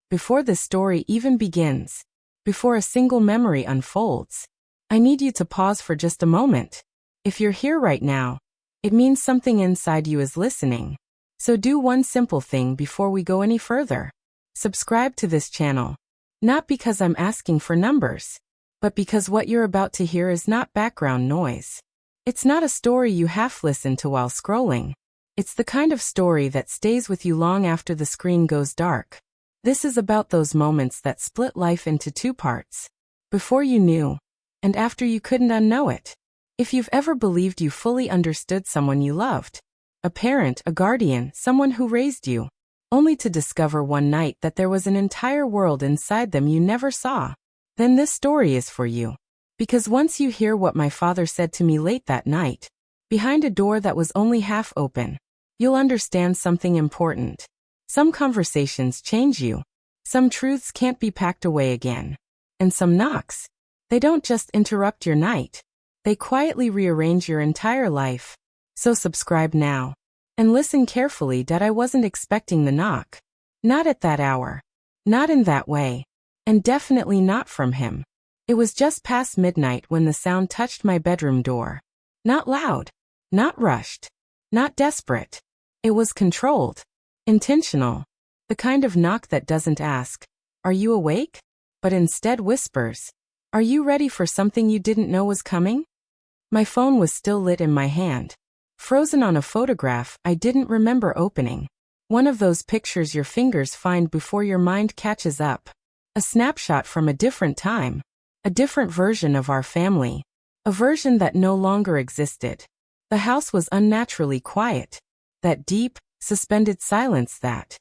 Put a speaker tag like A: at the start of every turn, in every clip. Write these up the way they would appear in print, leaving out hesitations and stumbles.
A: before the story even begins, before a single memory unfolds, I need you to pause for just a moment. If you're here right now, it means something inside you is listening. So do one simple thing before we go any further. Subscribe to this channel. Not because I'm asking for numbers, but because what you're about to hear is not background noise. It's not a story you half listen to while scrolling. It's the kind of story that stays with you long after the screen goes dark. This is about those moments that split life into two parts. Before you knew, and after you couldn't unknow it. If you've ever believed you fully understood someone you loved, a parent, a guardian, someone who raised you, only to discover one night that there was an entire world inside them you never saw, then this story is for you. Because once you hear what my father said to me late that night, behind a door that was only half open, you'll understand something important. Some conversations change you. Some truths can't be packed away again. And some knocks, they don't just interrupt your night. They quietly rearrange your entire life. So subscribe now. And listen carefully. That I wasn't expecting the knock. Not at that hour. Not in that way. And definitely not from him. It was just past midnight when the sound touched my bedroom door. Not loud. Not rushed. Not desperate. It was controlled. Intentional. The kind of knock that doesn't ask, "Are you awake?" but instead whispers, "Are you ready for something you didn't know was coming?" My phone was still lit in my hand, frozen on a photograph I didn't remember opening. One of those pictures your fingers find before your mind catches up. A snapshot from a different time. A different version of our family. A version that no longer existed. The house was unnaturally quiet. That deep, suspended silence that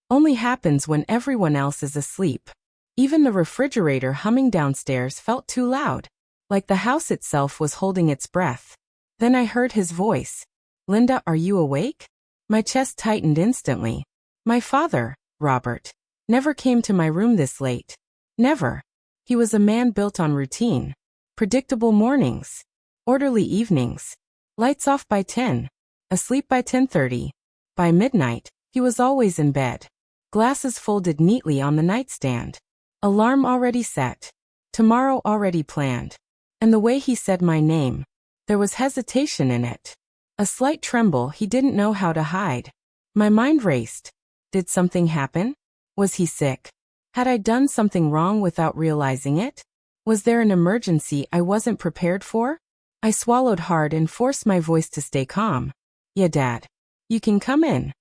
A: only happens when everyone else is asleep. Even the refrigerator humming downstairs felt too loud, like the house itself was holding its breath. Then I heard his voice. "Linda, are you awake?" My chest tightened instantly. My father, Robert, never came to my room this late. Never. He was a man built on routine. Predictable mornings. Orderly evenings. Lights off by 10. Asleep by 10:30. By midnight, he was always in bed. Glasses folded neatly on the nightstand. Alarm already set. Tomorrow already planned. And the way he said my name, there was hesitation in it. A slight tremble he didn't know how to hide. My mind raced. Did something happen? Was he sick? Had I done something wrong without realizing it? Was there an emergency I wasn't prepared for? I swallowed hard and forced my voice to stay calm. "Yeah, Dad. You can come in."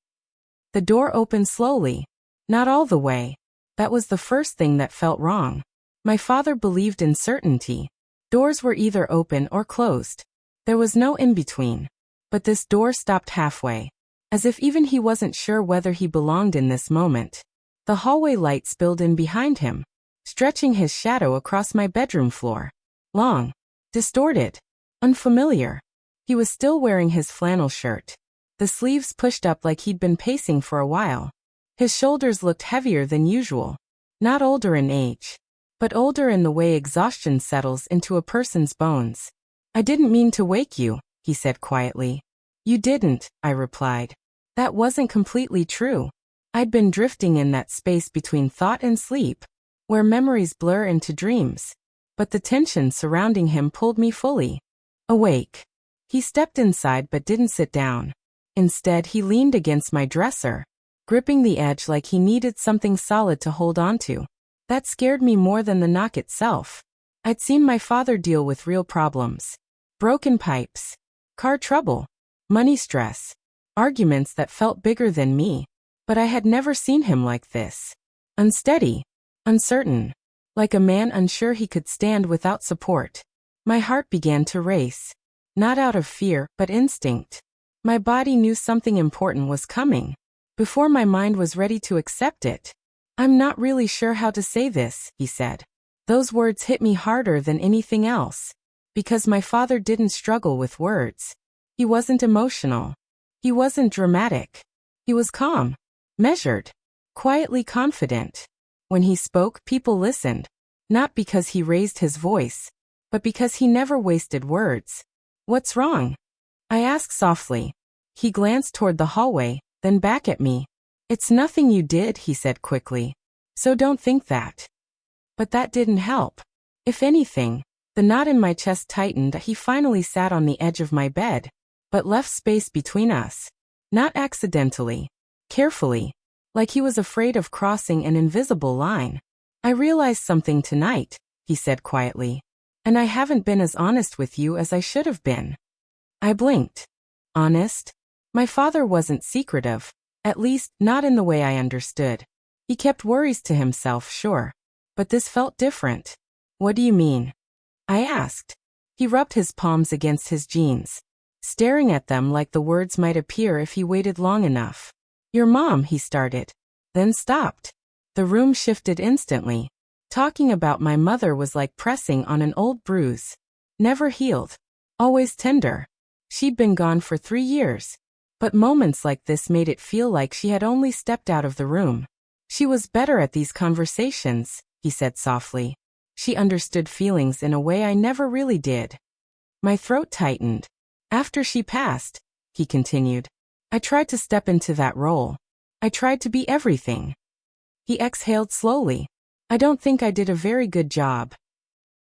A: The door opened slowly. Not all the way. That was the first thing that felt wrong. My father believed in certainty. Doors were either open or closed. There was no in-between. But this door stopped halfway. As if even he wasn't sure whether he belonged in this moment. The hallway light spilled in behind him, stretching his shadow across my bedroom floor. Long. Distorted. Unfamiliar. He was still wearing his flannel shirt. The sleeves pushed up like he'd been pacing for a while. His shoulders looked heavier than usual. Not older in age, but older in the way exhaustion settles into a person's bones. "I didn't mean to wake you," he said quietly. "You didn't," I replied. That wasn't completely true. I'd been drifting in that space between thought and sleep, where memories blur into dreams. But the tension surrounding him pulled me fully awake. He stepped inside but didn't sit down. Instead, he leaned against my dresser, gripping the edge like he needed something solid to hold onto. That scared me more than the knock itself. I'd seen my father deal with real problems. Broken pipes, car trouble, money stress, arguments that felt bigger than me. But I had never seen him like this. Unsteady, uncertain, like a man unsure he could stand without support. My heart began to race. Not out of fear, but instinct. My body knew something important was coming, before my mind was ready to accept it. "I'm not really sure how to say this," he said. Those words hit me harder than anything else. Because my father didn't struggle with words. He wasn't emotional. He wasn't dramatic. He was calm. Measured, quietly confident. When he spoke, people listened, not because he raised his voice, but because he never wasted words. "What's wrong?" I asked softly. He glanced toward the hallway, then back at me. "It's nothing you did," he said quickly. So don't think that. But that didn't help. If anything, the knot in my chest tightened. He finally sat on the edge of my bed, but left space between us. Not accidentally. Carefully. Like he was afraid of crossing an invisible line. I realized something tonight, he said quietly. And I haven't been as honest with you as I should have been. I blinked. Honest? My father wasn't secretive. At least, not in the way I understood. He kept worries to himself, sure. But this felt different. What do you mean? I asked. He rubbed his palms against his jeans, staring at them like the words might appear if he waited long enough. Your mom, he started, then stopped. The room shifted instantly. Talking about my mother was like pressing on an old bruise. Never healed. Always tender. She'd been gone for 3 years. But moments like this made it feel like she had only stepped out of the room. She was better at these conversations, he said softly. She understood feelings in a way I never really did. My throat tightened. After she passed, he continued, I tried to step into that role. I tried to be everything. He exhaled slowly. I don't think I did a very good job.